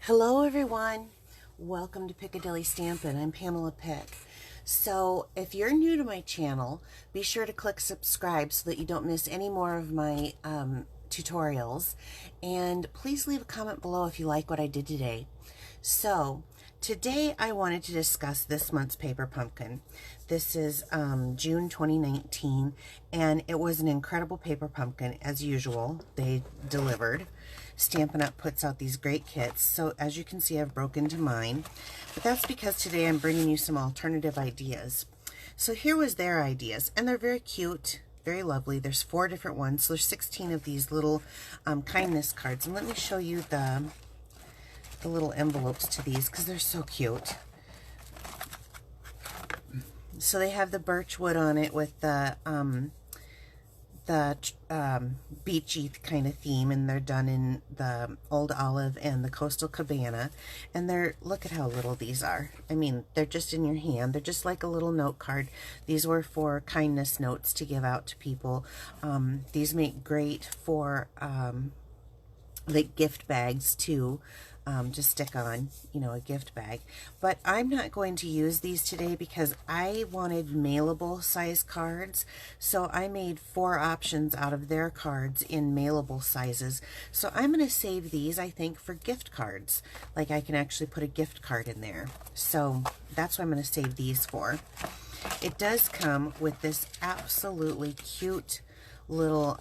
Hello everyone, welcome to Piccadilly Stampin'. I'm Pamela Pick. So if you're new to my channel, be sure to click subscribe so that you don't miss any more of my tutorials, and please leave a comment below if you like what I did today. So today I wanted to discuss this month's paper pumpkin. This is June 2019, and it was an incredible paper pumpkin as usual. They delivered. Stampin' Up! Puts out these great kits, so as you can see I've broken into mine, but that's because today I'm bringing you some alternative ideas. So here was their ideas, and they're very cute, very lovely. There's 4 different ones, so there's 16 of these little kindness cards, and let me show you the little envelopes to these because they're so cute. So they have the birch wood on it with the beachy kind of theme, and they're done in the old olive and the coastal cabana, and look at how little these are. I mean, they're just in your hand. They're just like a little note card. These were for kindness notes to give out to people. These make great for like gift bags too, to stick on, you know, a gift bag. But I'm not going to use these today because I wanted mailable size cards, so I made 4 options out of their cards in mailable sizes. So I'm going to save these, I think, for gift cards. Like I can actually put a gift card in there. So that's what I'm going to save these for. It does come with this absolutely cute little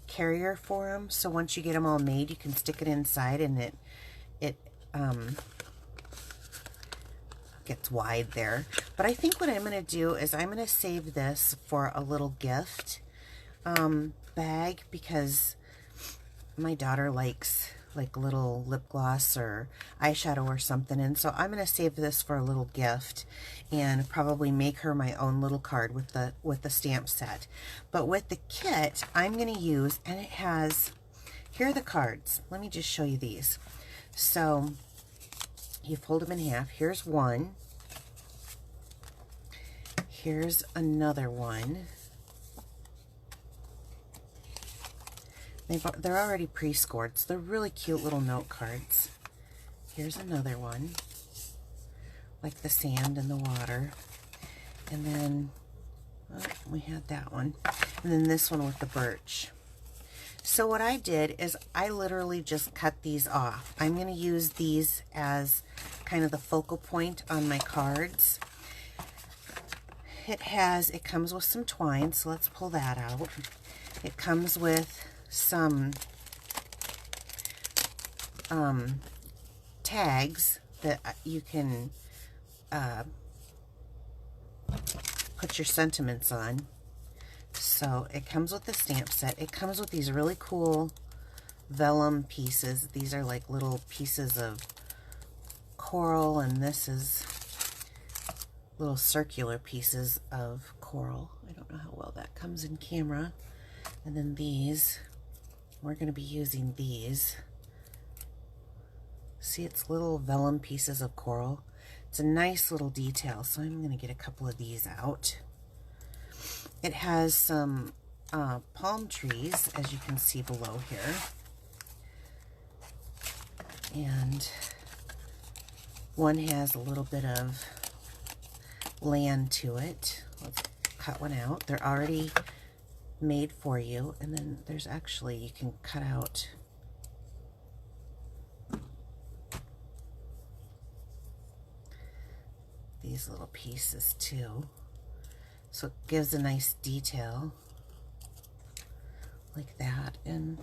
carrier for them, so once you get them all made you can stick it inside, and it gets wide there. But I think what I'm going to do is I'm going to save this for a little gift bag, because my daughter likes like little lip gloss or eyeshadow or something, and so I'm going to save this for a little gift and probably make her my own little card with the stamp set. But with the kit I'm going to use, and it has, here are the cards. Let me just show you these. So you fold them in half. Here's one, here's another one. They're already pre-scored, so they're really cute little note cards. Here's another one, like the sand and the water. And then, oh, we had that one. And then this one with the birch. So what I did is I literally just cut these off. I'm going to use these as kind of the focal point on my cards. It comes with some twine, so let's pull that out. It comes with some tags that you can put your sentiments on. So it comes with the stamp set. It comes with these really cool vellum pieces. These are like little pieces of coral, and this is little circular pieces of coral. I don't know how well that comes in camera. And then these, we're going to be using these. See, it's little vellum pieces of coral. It's a nice little detail, so I'm going to get a couple of these out. It has some palm trees, as you can see below here. And one has a little bit of land to it. Let's cut one out. They're already made for you, and then there's actually, you can cut out these little pieces too, so it gives a nice detail like that. And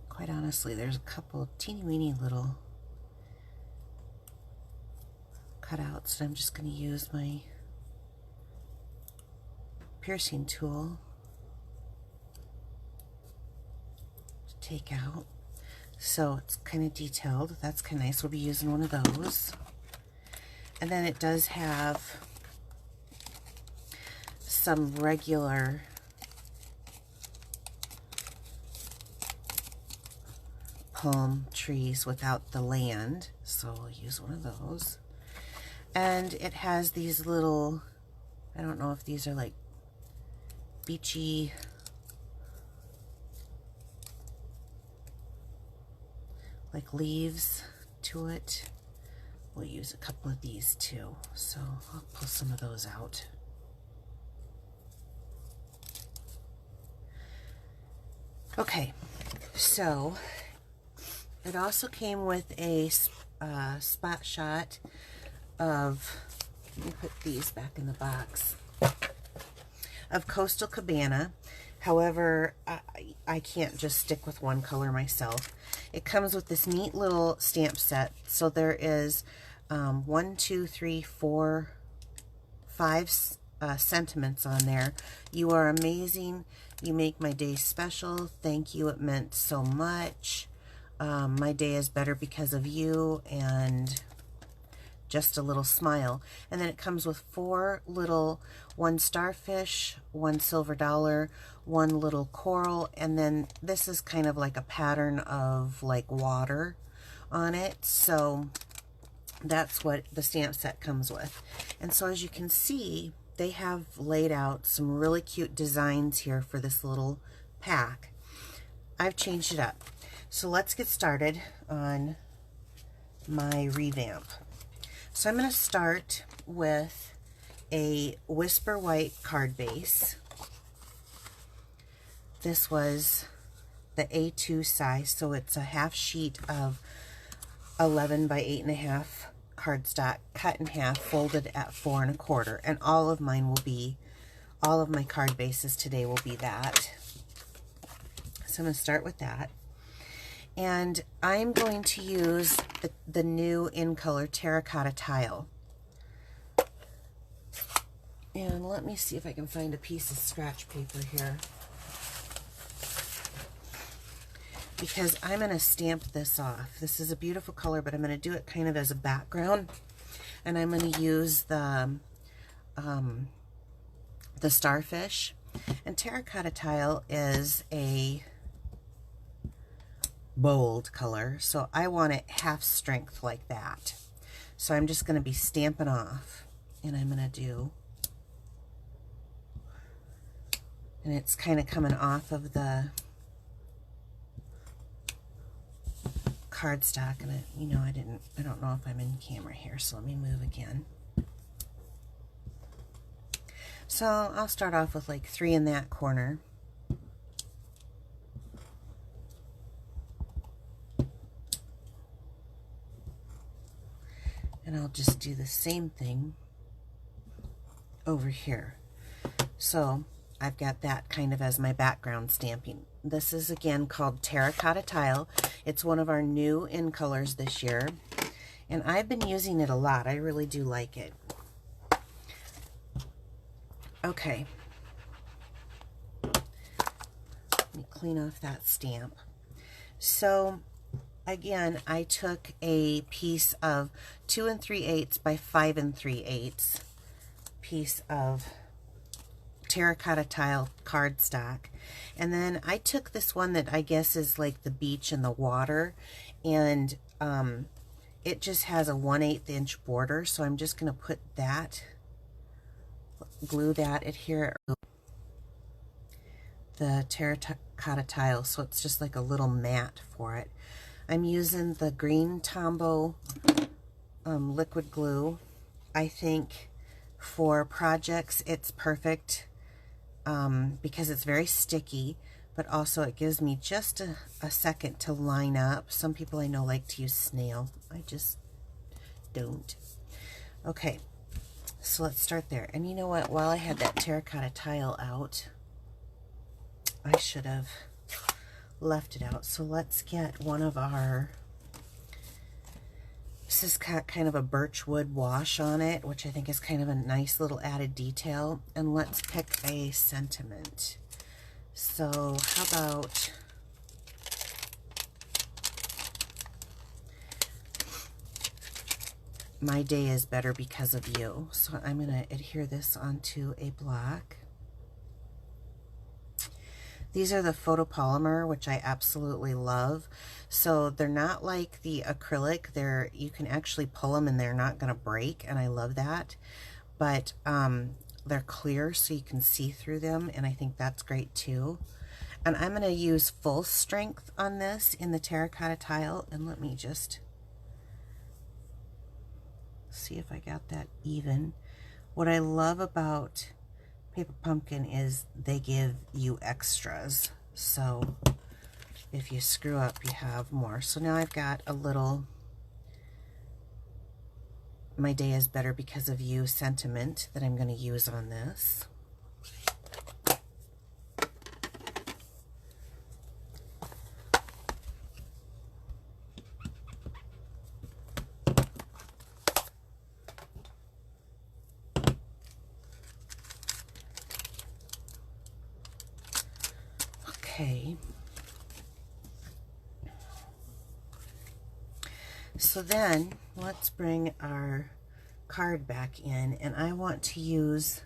quite honestly, there's a couple of teeny weeny little cutouts that I'm just going to use my piercing tool to take out. So it's kind of detailed. That's kind of nice. We'll be using one of those. And then it does have some regular palm trees without the land, so I'll use one of those. And it has these little, I don't know if these are like beachy like leaves to it. We'll use a couple of these too, so I'll pull some of those out. Okay, so it also came with a spot shot of, let me put these back in the box, of Coastal Cabana. However, I can't just stick with one color myself. It comes with this neat little stamp set. So there is 1, 2, 3, 4, 5 sentiments on there. You are amazing. You make my day special. Thank you. It meant so much. My day is better because of you, and just a little smile. And then it comes with 4 little, 1 starfish, 1 silver dollar, 1 little coral, and then this is kind of like a pattern of like water on it. So that's what the stamp set comes with. And so as you can see, they have laid out some really cute designs here for this little pack. I've changed it up. So let's get started on my revamp. So I'm going to start with a Whisper White card base. This was the A2 size, so it's a half sheet of 11 by 8.5 cardstock, cut in half, folded at 4 1/4. And all of mine will be, all of my card bases today will be that. So I'm going to start with that. And I'm going to use the new In Color Terracotta Tile. And let me see if I can find a piece of scratch paper here, because I'm going to stamp this off. This is a beautiful color, but I'm going to do it kind of as a background. And I'm going to use the starfish. And terracotta tile is a bold color, so I want it half strength like that. So I'm just going to be stamping off, and I'm going to do, and it's kind of coming off of the cardstock, and I don't know if I'm in camera here, so let me move again. So I'll start off with like 3 in that corner. And I'll just do the same thing over here. So I've got that kind of as my background stamping. This is again called Terracotta Tile. It's one of our new In Colors this year, and I've been using it a lot. I really do like it. Okay. Let me clean off that stamp. So again, I took a piece of 2 3/8 by 5 3/8 piece of terracotta tile cardstock, and then I took this one that I guess is like the beach and the water, and it just has a 1/8 inch border, so I'm just going to put that, glue that, adhere the terracotta tile, so it's just like a little mat for it. I'm using the green Tombow liquid glue. I think for projects it's perfect because it's very sticky, but also it gives me just a second to line up. Some people I know like to use snail. I just don't. Okay, so let's start there. And you know what? While I had that terracotta tile out, I should have left it out. So let's get one of our, this has got kind of a birch wood wash on it, which I think is kind of a nice little added detail. And let's pick a sentiment. So how about, my day is better because of you. So I'm going to adhere this onto a block. These are the photopolymer, which I absolutely love. So they're not like the acrylic. You can actually pull them and they're not going to break, and I love that. But they're clear, so you can see through them, and I think that's great too. And I'm going to use full strength on this in the terracotta tile. And let me just see if I got that even. What I love about Paper Pumpkin is they give you extras. So if you screw up, you have more. So now I've got a little "My Day is Better Because of You" sentiment that I'm going to use on this. Okay. So then let's bring our card back in, and I want to use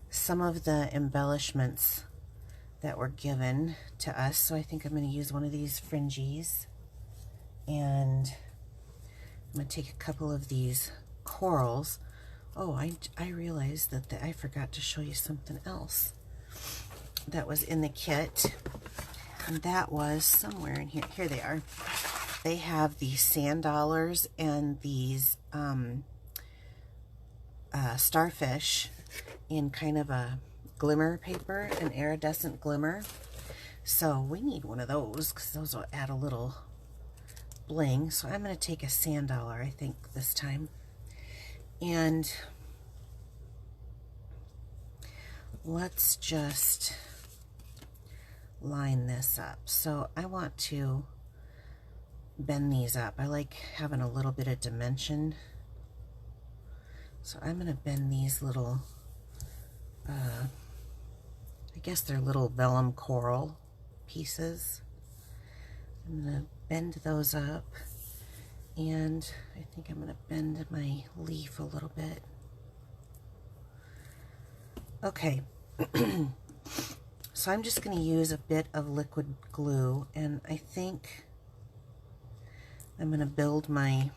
some of the embellishments that were given to us. So I think I'm going to use one of these fringies, and I'm going to take a couple of these corals. Oh, I realized that I forgot to show you something else that was in the kit, and that was somewhere in here. Here they are. They have these sand dollars and these starfish in kind of a glimmer paper, an iridescent glimmer. So we need one of those because those will add a little bling. So I'm going to take a sand dollar, I think, this time. And let's just line this up. So I want to bend these up. I like having a little bit of dimension. So I'm going to bend these little, I guess they're little vellum coral pieces. I'm going to bend those up, and I think I'm going to bend my leaf a little bit. Okay, so I'm just going to use a bit of liquid glue, and I think I'm going to build my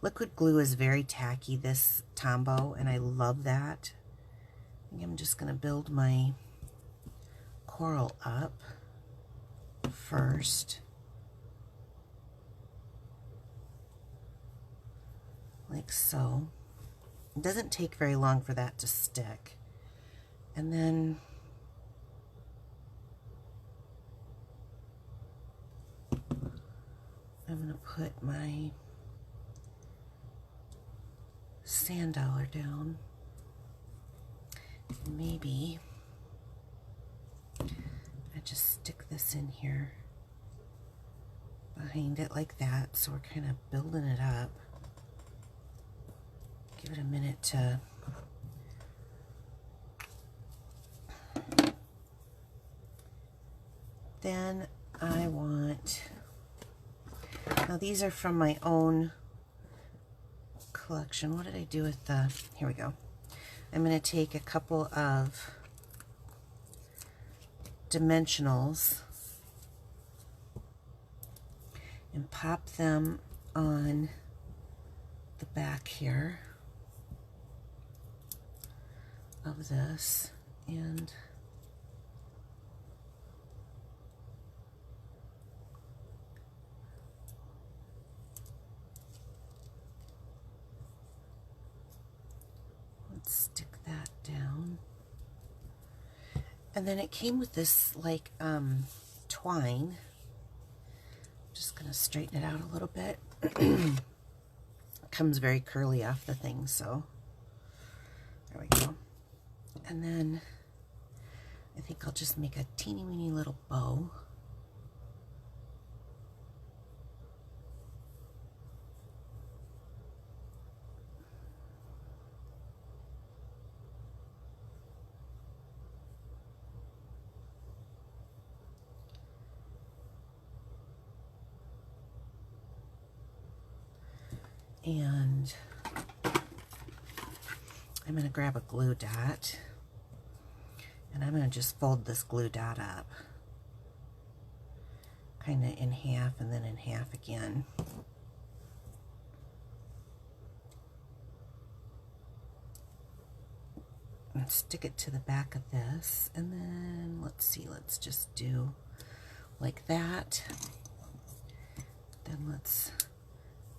liquid glue. Is very tacky, this Tombow, and I love that. I think I'm just going to build my coral up first, like so. It doesn't take very long for that to stick. And then I'm going to put my sand dollar down. Maybe I just stick this in here behind it like that. So we're kind of building it up. Give it a minute to then I want, now these are from my own collection. What did I do with the, here we go. I'm going to take a couple of dimensionals and pop them on the back here of this, and let's stick that down. And then it came with this like twine. Just gonna straighten it out a little bit. It comes very curly off the thing, so there we go. And then I think I'll just make a teeny weeny little bow. And I'm going to grab a glue dot, and I'm going to just fold this glue dot up, kind of in half and then in half again. and stick it to the back of this, and then let's see, let's just do like that. Then let's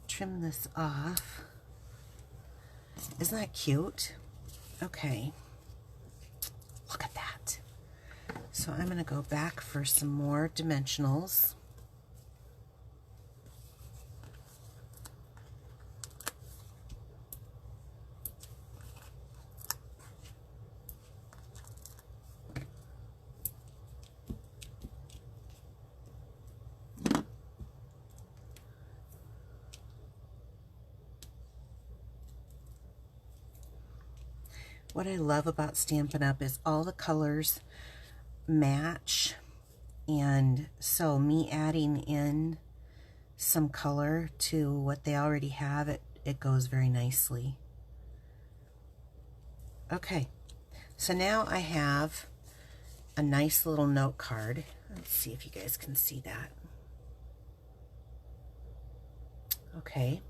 trim this off. Isn't that cute? Okay, look at that. So I'm going to go back for some more dimensionals. What I love about Stampin' Up! Is all the colors match, and so me adding in some color to what they already have, it goes very nicely. Okay, so now I have a nice little note card. Let's see if you guys can see that. Okay,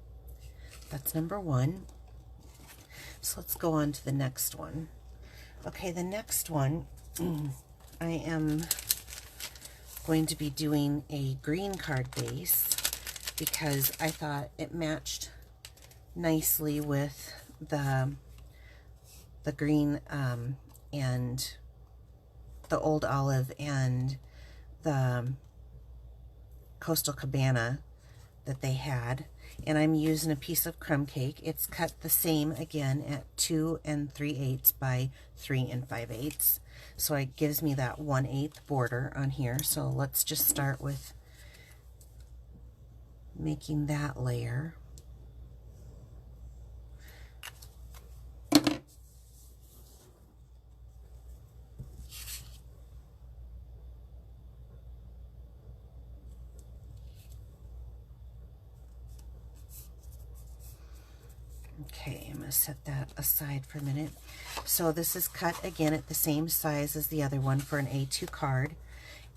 that's number one. So let's go on to the next one. Okay, the next one, I am going to be doing a green card base because I thought it matched nicely with the green and the old olive and the Coastal Cabana that they had. And I'm using a piece of crumb cake. It's cut the same again at 2 3/8 by 3 5/8. So it gives me that 1/8 border on here. So let's just start with making that layer. Okay, I'm going to set that aside for a minute. So this is cut again at the same size as the other one for an A2 card.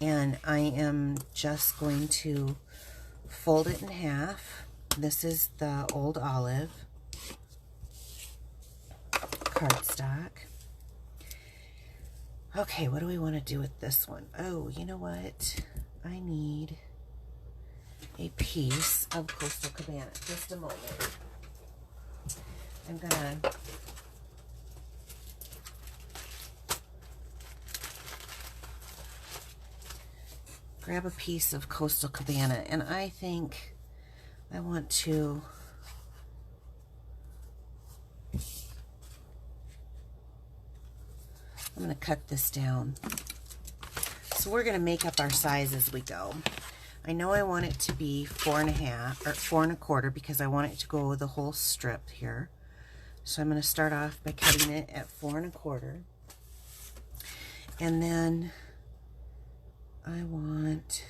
And I am just going to fold it in half. This is the old olive cardstock. Okay, what do we want to do with this one? Oh, you know what? I need a piece of Coastal Cabana. Just a moment. I'm gonna grab a piece of Coastal Cabana, and I think I want to I'm going to cut this down. So we're going to make up our size as we go. I know I want it to be 4 1/2 or 4 1/4 because I want it to go the whole strip here. So I'm going to start off by cutting it at 4 1/4. And then I want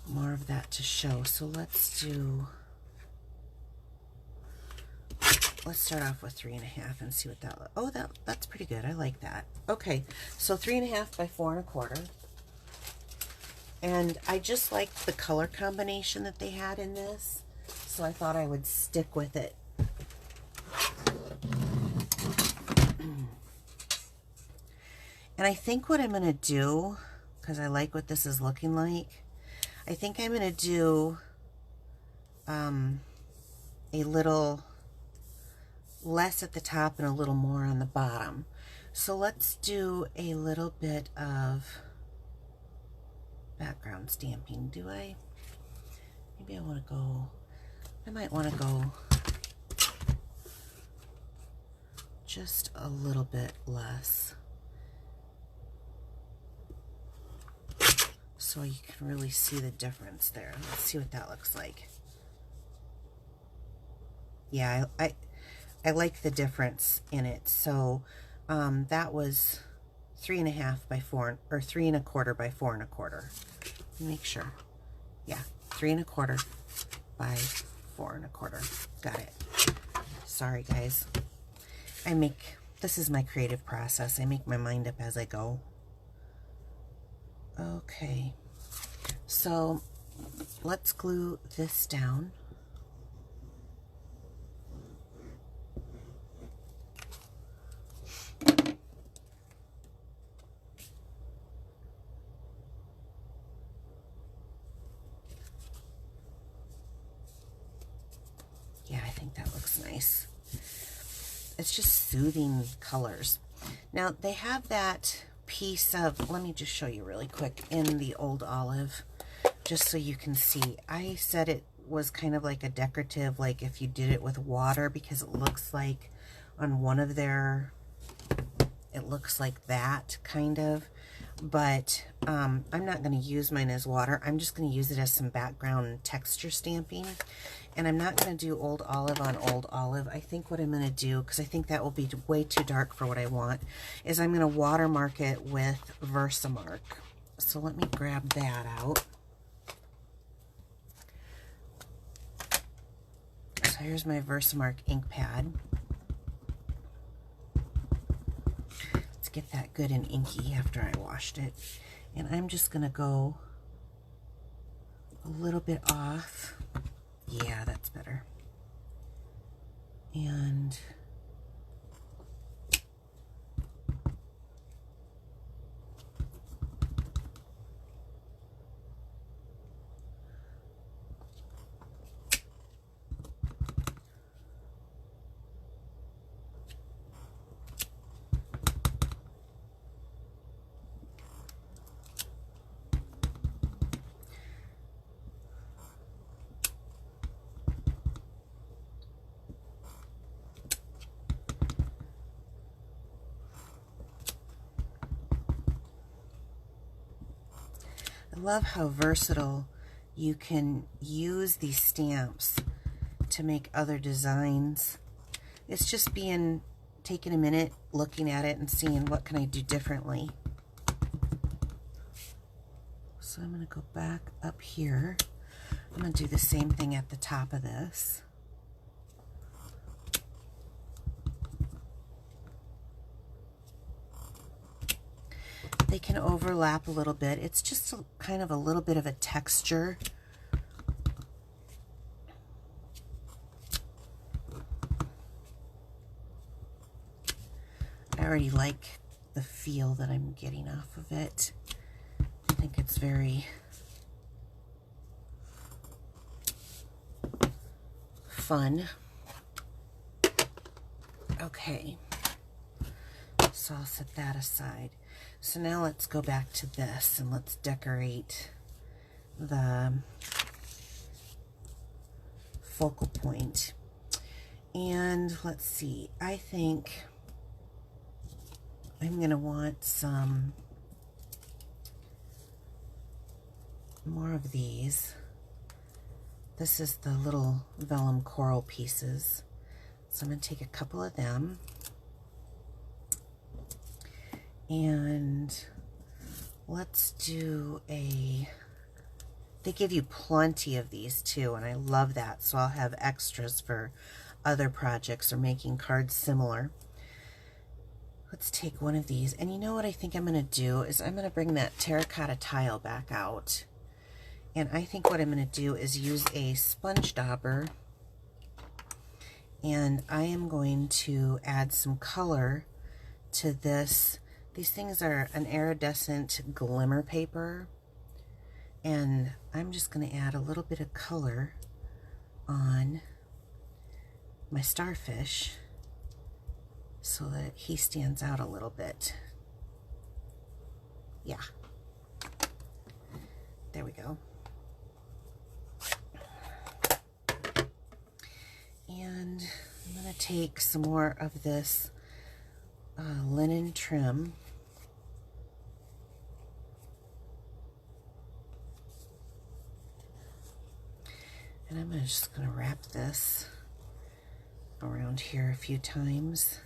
more of that to show. So let's start off with 3 1/2 and see what that looks. Oh, that's pretty good. I like that. Okay, so 3 1/2 by 4 1/4. And I just liked the color combination that they had in this, so I thought I would stick with it. And I think what I'm going to do, because I like what this is looking like, I think I'm going to do a little less at the top and a little more on the bottom. So let's do a little bit of background stamping. Maybe I want to go, I might want to go just a little bit less, so you can really see the difference there. Let's see what that looks like. Yeah, I like the difference in it. So that was 3 1/2 by 4, or 3 1/4 by 4 1/4. Make sure. Yeah, 3 1/4 by 4 1/4. Got it. Sorry, guys. This is my creative process. I make my mind up as I go. Okay, so let's glue this down. think that looks nice. It's just soothing colors. Now they have that piece of, let me just show you really quick in the Old Olive, just so you can see. I said it was kind of like a decorative, like if you did it with water, because it looks like on one of their, it looks like that kind of, but I'm not going to use mine as water. I'm just going to use it as some background texture stamping. And I'm not going to do Old Olive on Old Olive. I think what I'm going to do, because I think that will be way too dark for what I want, is I'm going to watermark it with Versamark. So let me grab that out. So here's my Versamark ink pad. Let's get that good and inky after I washed it. And I'm just going to go a little bit off. Yeah, that's better. And I love how versatile you can use these stamps to make other designs. It's just taking a minute, looking at it and seeing what can I do differently. So I'm going to go back up here. I'm going to do the same thing at the top of this. They can overlap a little bit. It's just kind of a little bit of a texture. I already like the feel that I'm getting off of it. I think it's very fun. Okay, so I'll set that aside. So now let's go back to this and let's decorate the focal point. And let's see, I think I'm going to want some more of these. This is the little vellum coral pieces. So I'm going to take a couple of them. And let's do they give you plenty of these too, and I love that. So I'll have extras for other projects or making cards similar. Let's take one of these. And you know what I think I'm going to do is I'm going to bring that terracotta tile back out. And I think what I'm going to do is use a sponge dauber. And I am going to add some color to this. These things are an iridescent glimmer paper. And I'm just going to add a little bit of color on my starfish so that he stands out a little bit. Yeah. There we go. And I'm going to take some more of this linen trim. And I'm just going to wrap this around here a few times.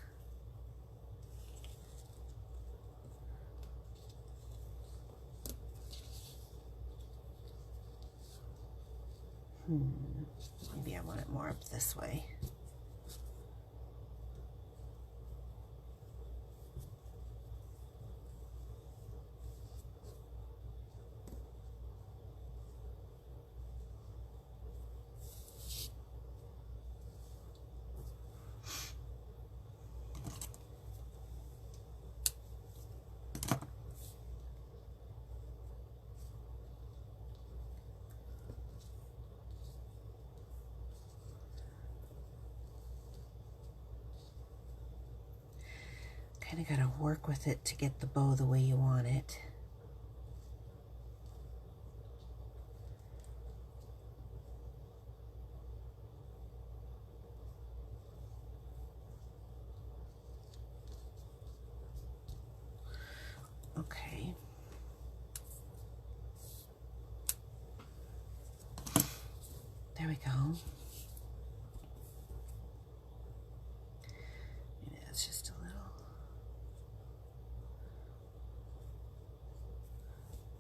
Maybe I want it more up this way. Kind of got to work with it to get the bow the way you want it. Okay. There we go. Maybe that's just a little.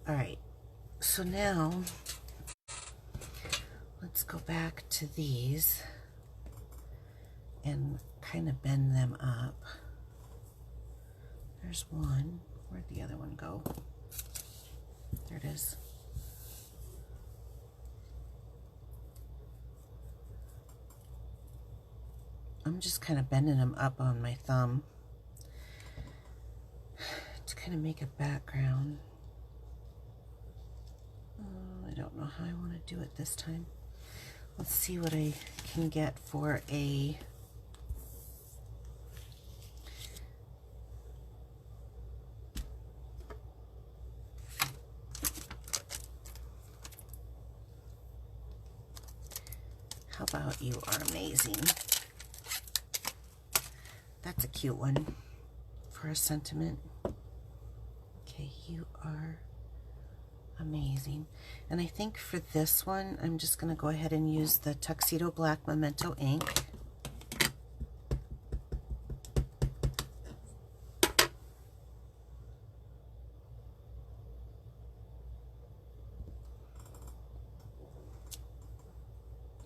All right. So now let's go back to these and kind of bend them up. There's one. Where'd the other one go? There it is. I'm just kind of bending them up on my thumb to kind of make a background. I don't know how I want to do it this time. Let's see what I can get for a how about You Are Amazing? That's a cute one for a sentiment. Okay, You Are Amazing. And I think for this one, I'm just going to go ahead and use the Tuxedo Black Memento ink.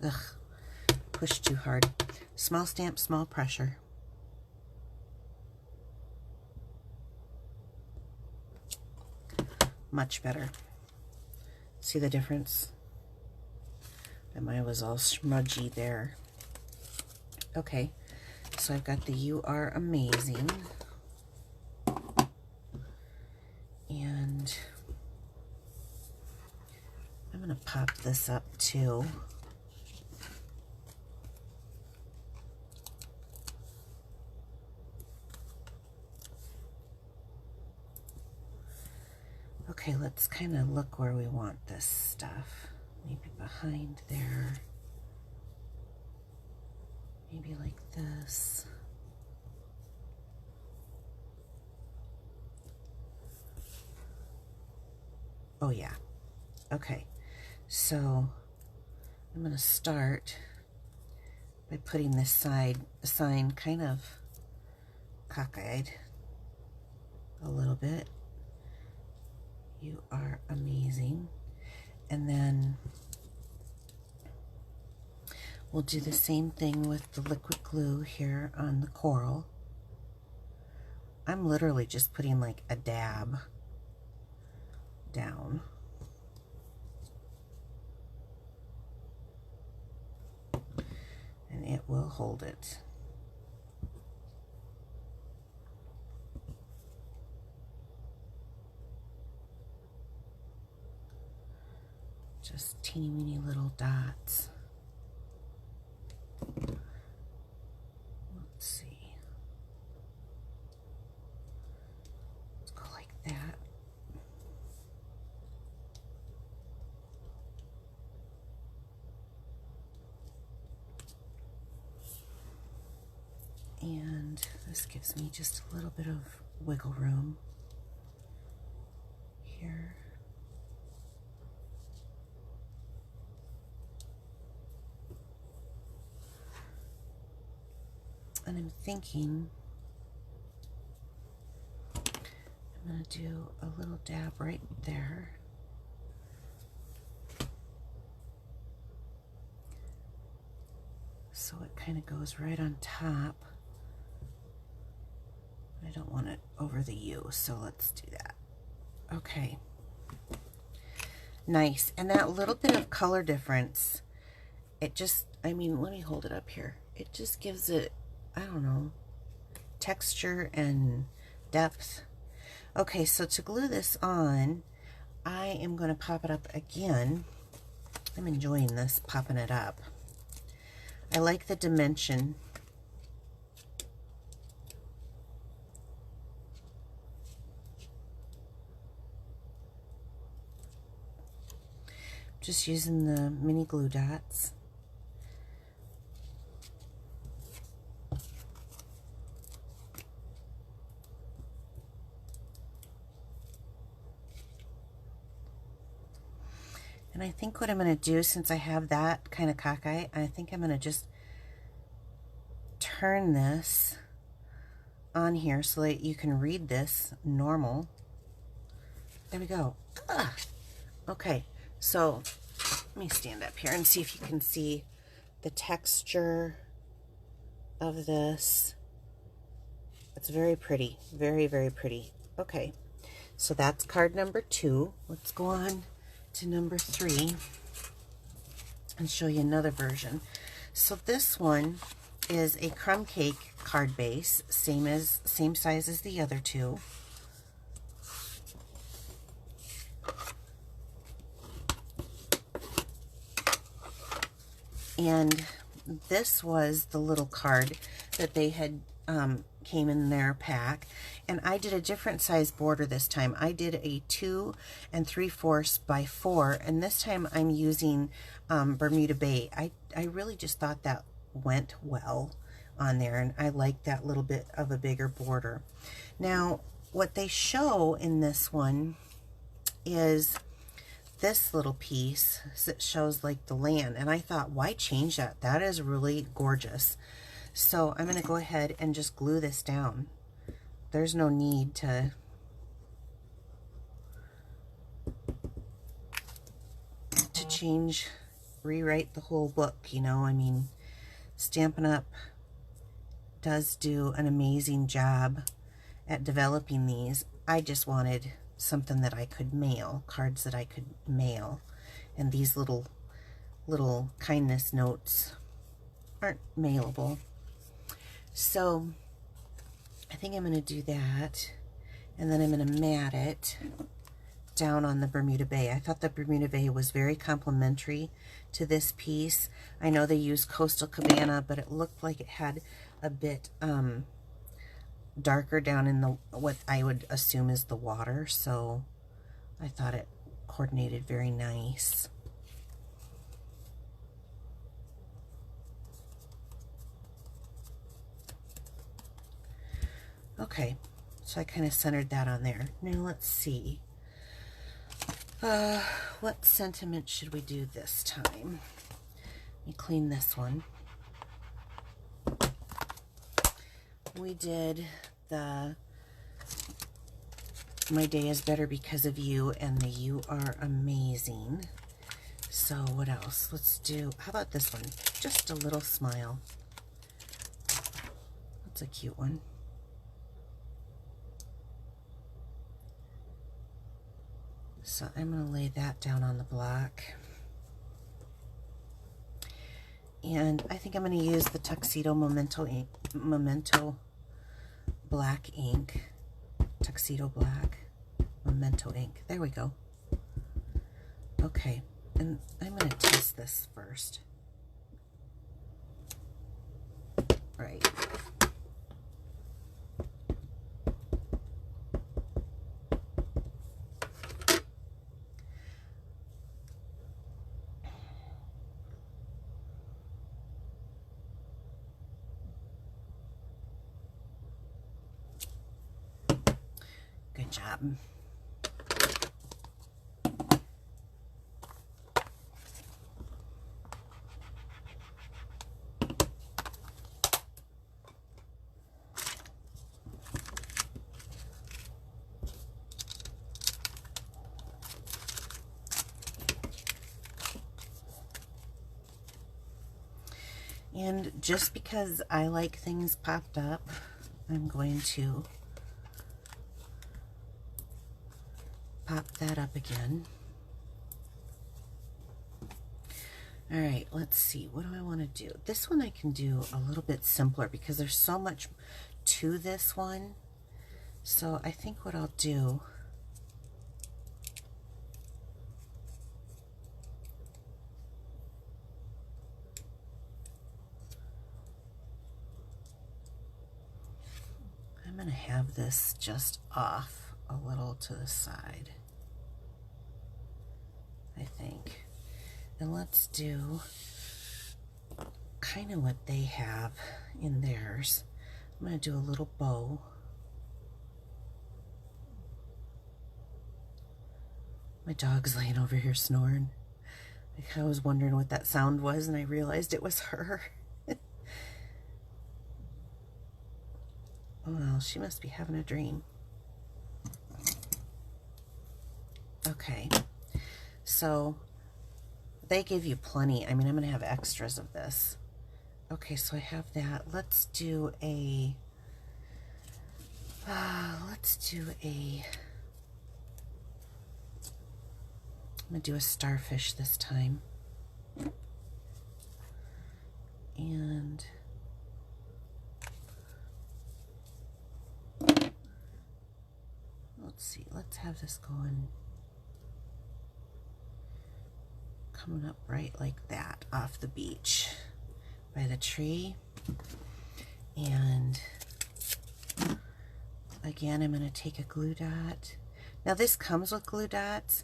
Ugh, pushed too hard. Small stamp, small pressure. Much better. See the difference? And mine was all smudgy there. Okay, so I've got the You Are Amazing. And I'm going to pop this up too. Okay, let's kind of look where we want this stuff. Maybe behind there. Maybe like this. Oh yeah. Okay, so I'm going to start by putting this sign kind of cockeyed a little bit. You Are Amazing. And then we'll do the same thing with the liquid glue here on the coral. I'm literally just putting like a dab down. And it will hold it. Just teeny weeny little dots. Let's see. Let's go like that. And this gives me just a little bit of wiggle room here. And I'm thinking I'm going to do a little dab right there. So it kind of goes right on top. I don't want it over the U, so let's do that. Okay. Nice. And that little bit of color difference, it just, I mean, let me hold it up here. It just gives it, I don't know, texture and depth. Okay, so to glue this on, I am going to pop it up again. I'm enjoying this, popping it up. I like the dimension. Just using the mini glue dots. And I think what I'm going to do, since I have that kind of cockeye, I think I'm going to just turn this on here so that you can read this normal. There we go. Ugh. Okay, so let me stand up here and see if you can see the texture of this. It's very pretty, very, very pretty. Okay, so that's card number 2. Let's go on to number 3 and show you another version. So this one is a crumb cake card base, same size as the other 2. And this was the little card that they had came in their pack, and I did a different size border this time. I did a 2 3/4 by 4, and this time I'm using Bermuda Bay. I really just thought that went well on there, and I like that little bit of a bigger border. Now, what they show in this one is this little piece that shows like the land, and I thought, why change that? That is really gorgeous. So I'm going to go ahead and just glue this down. There's no need to change, rewrite the whole book, you know. I mean, Stampin' Up! Does do an amazing job at developing these. I just wanted something that I could mail, cards that I could mail, and these little kindness notes aren't mailable. So I think I'm going to do that, and then I'm going to mat it down on the Bermuda Bay. I thought the Bermuda Bay was very complimentary to this piece. I know they use Coastal Cabana, but it looked like it had a bit darker down in the what I would assume is the water, so I thought it coordinated very nice. Okay, so I kind of centered that on there. Now let's see. What sentiment should we do this time? Let me clean this one. We did the My Day is Better Because of You and the You Are Amazing. So what else? Let's do, how about this one? Just a Little Smile. That's a cute one. So I'm going to lay that down on the block. And I think I'm going to use the Tuxedo Memento Black ink. Tuxedo Black Memento ink. There we go. Okay, and I'm going to test this first. Right. Good job. And just because I like things popped up, I'm going to pop that up again. All right, let's see. What do I want to do? This one I can do a little bit simpler because there's so much to this one. So I think what I'll do, I'm going to have this just off a little to the side, I think. And let's do kind of what they have in theirs. I'm going to do a little bow. My dog's laying over here snoring. I was wondering what that sound was, and I realized it was her. Well, she must be having a dream. Okay, so they give you plenty. I mean, I'm going to have extras of this. Okay, so I have that. Let's do a, I'm going to do a starfish this time. And let's see, let's have this going, coming up right like that off the beach by the tree. And again, I'm going to take a glue dot. Now this comes with glue dots.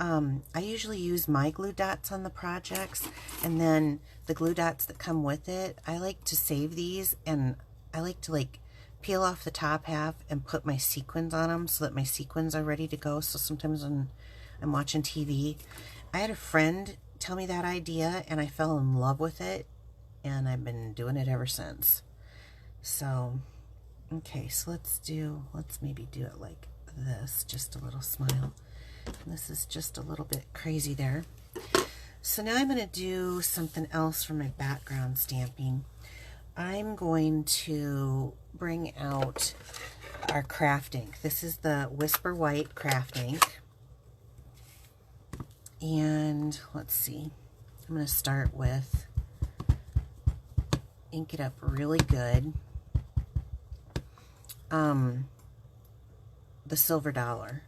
I usually use my glue dots on the projects, and then the glue dots that come with it, I like to save these, and I like to like peel off the top half and put my sequins on them so that my sequins are ready to go. So sometimes when I'm watching TV, I had a friend tell me that idea and I fell in love with it, and I've been doing it ever since. So, okay, so let's maybe do it like this, just a little smile. And this is just a little bit crazy there. So now I'm going to do something else for my background stamping. I'm going to bring out our craft ink. This is the Whisper White craft ink. And let's see. I'm going to start with ink it up really good. The Silver Dollar.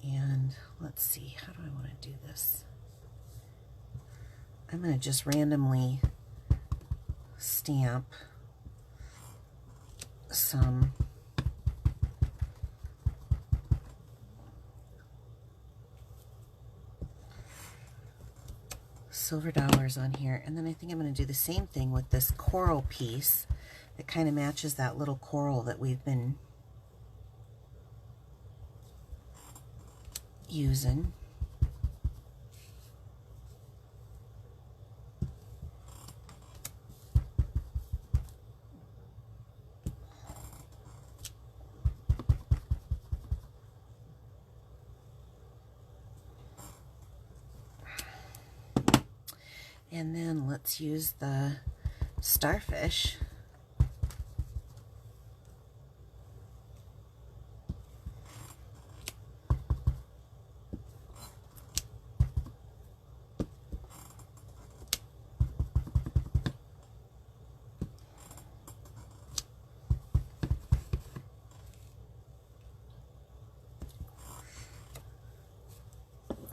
And let's see, how do I want to do this? I'm going to just randomly stamp some silver dollars on here, and then I think I'm going to do the same thing with this coral piece that kind of matches that little coral that we've been using. And then let's use the starfish.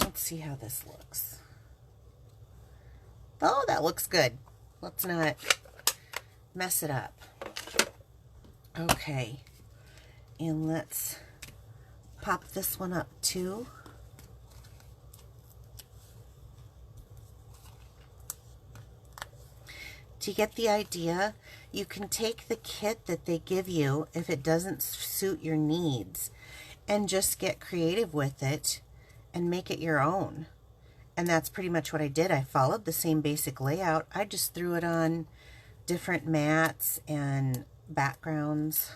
Let's see how this looks. Oh, that looks good. Let's not mess it up. Okay, and let's pop this one up too. Do you get the idea? You can take the kit that they give you if it doesn't suit your needs and just get creative with it and make it your own. And that's pretty much what I did. I followed the same basic layout. I just threw it on different mats and backgrounds.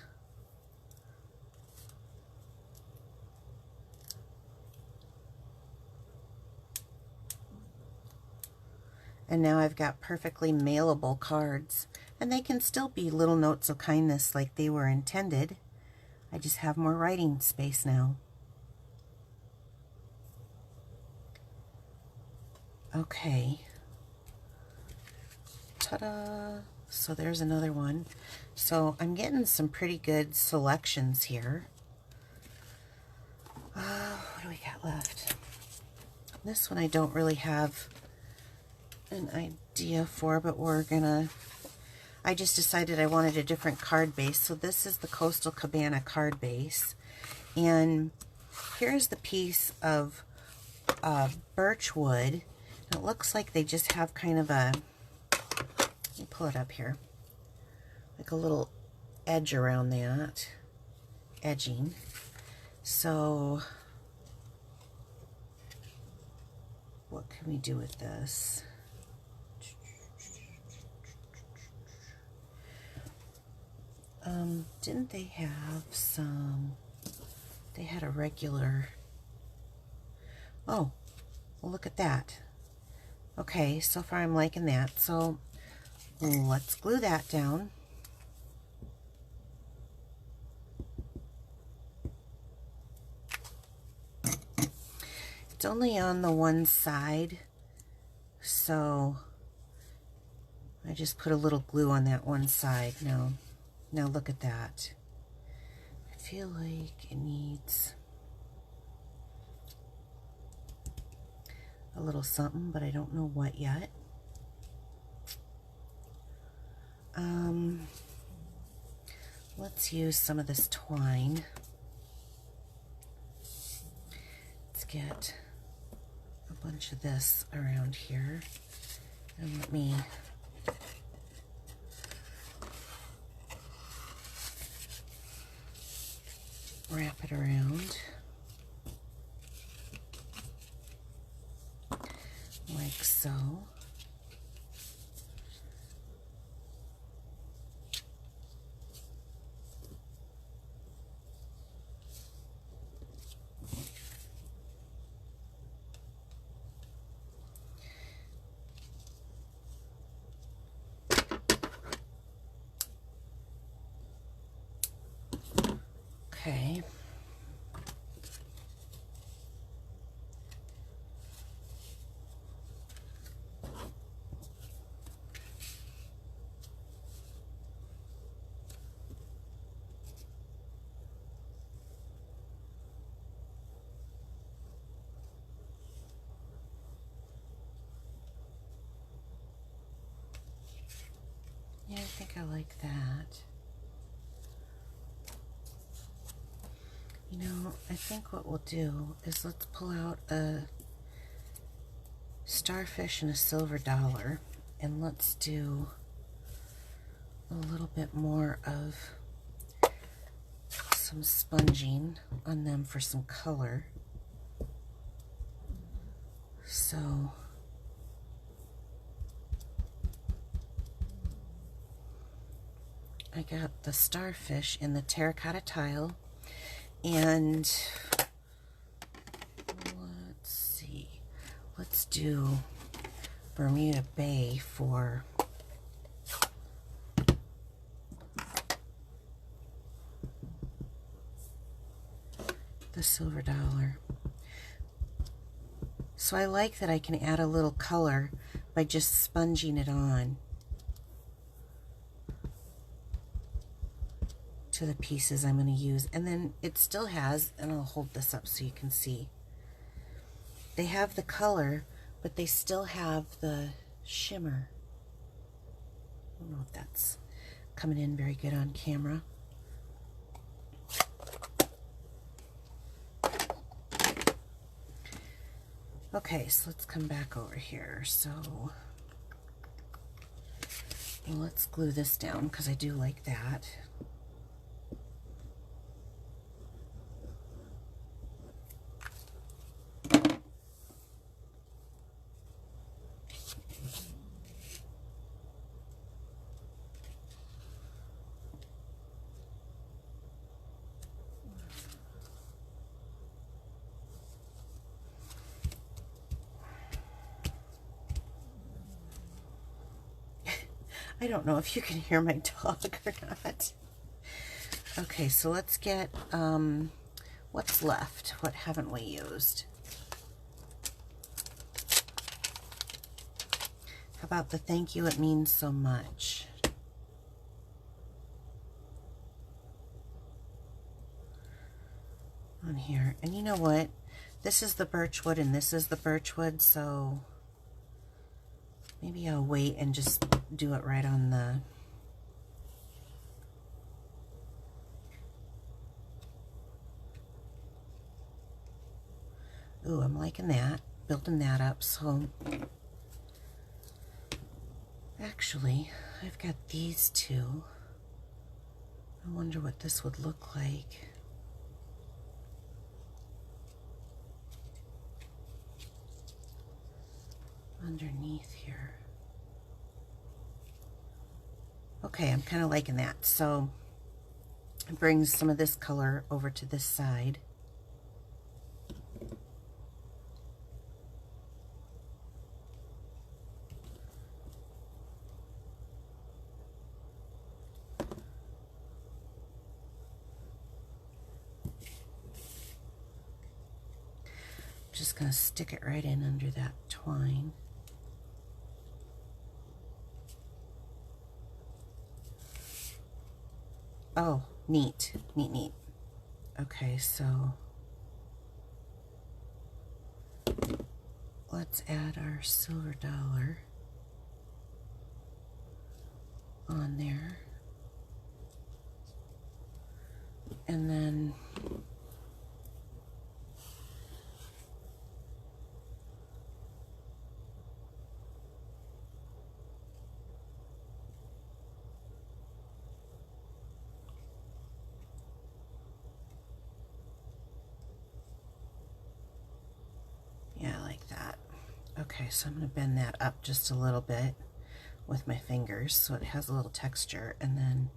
And now I've got perfectly mailable cards. And they can still be little notes of kindness like they were intended. I just have more writing space now. Okay. Ta-da! So there's another one. So I'm getting some pretty good selections here. What do we got left? This one I don't really have an idea for, but I just decided I wanted a different card base. So this is the Coastal Cabana card base. And here's the piece of birch wood. It looks like they just have kind of a, let me pull it up here, like a little edge around that, edging. So what can we do with this? Didn't they have some, they had a regular, oh, well, look at that. Okay, so far I'm liking that. So let's glue that down. It's only on the one side, so I just put a little glue on that one side. Now look at that. I feel like it needs a little something, but I don't know what yet. Let's use some of this twine. Let's get a bunch of this around here, and let me wrap it around like so. Okay. Yeah, I think I like that. You know, I think what we'll do is let's pull out a starfish and a silver dollar, and let's do a little bit more of some sponging on them for some color. So I got the starfish in the terracotta tile, and let's see, let's do Bermuda Bay for the silver dollar. So I like that I can add a little color by just sponging it on to the pieces I'm going to use. And then it still has, and I'll hold this up so you can see, they have the color, but they still have the shimmer. I don't know if that's coming in very good on camera. Okay, so let's come back over here. So let's glue this down because I do like that. I don't know if you can hear my dog or not. Okay, so let's get what's left. What haven't we used? How about the thank you, it means so much? On here. And you know what? This is the birch wood and this is the birch wood, so maybe I'll wait and just do it right on the Ooh, I'm liking that, building that up. So actually, I've got these two. I wonder what this would look like. Underneath here. Okay, I'm kind of liking that. So it brings some of this color over to this side. Just going to stick it right in under that twine. Oh, neat, neat, neat. Okay, so let's add our silver dollar on there. And then yeah, like that. Okay, so I'm going to bend that up just a little bit with my fingers so it has a little texture, and then,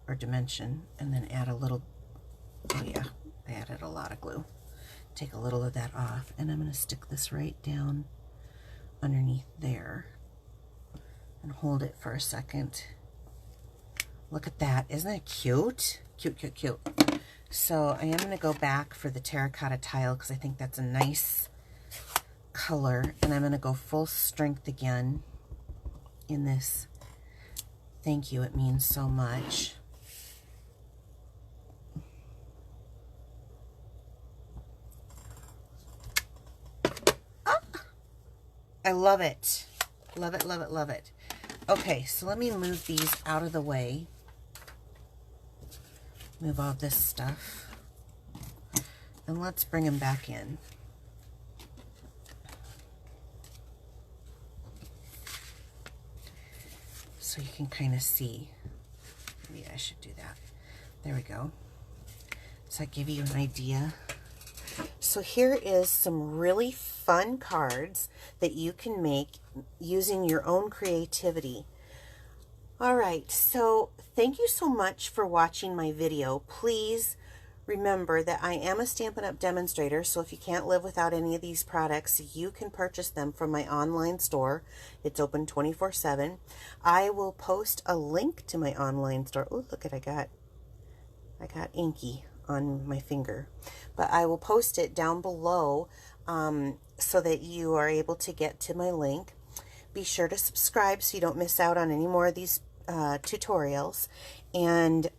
or dimension, and then add a little, oh yeah, I added a lot of glue. Take a little of that off, and I'm going to stick this right down underneath there and hold it for a second. Look at that. Isn't that cute? Cute, cute, cute. So I am going to go back for the terracotta tile because I think that's a nice color, and I'm going to go full strength again in this. Thank you, it means so much. Ah, I love it. Love it, love it, love it. Okay, so let me move these out of the way. Move all this stuff. And let's bring them back in. So you can kind of see. Maybe I should do that. There we go. So I give you an idea. So here is some really fun cards that you can make using your own creativity. All right, so thank you so much for watching my video. Please remember that I am a Stampin' Up! Demonstrator, so if you can't live without any of these products, you can purchase them from my online store. It's open 24/7. I will post a link to my online store. Oh, look at I got inky on my finger. But I will post it down below so that you are able to get to my link. Be sure to subscribe so you don't miss out on any more of these tutorials. And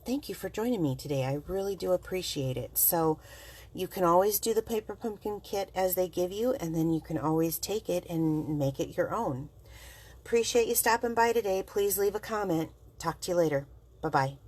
thank you for joining me today. I really do appreciate it. So you can always do the paper pumpkin kit as they give you, and then you can always take it and make it your own. Appreciate you stopping by today. Please leave a comment. Talk to you later. Bye-bye.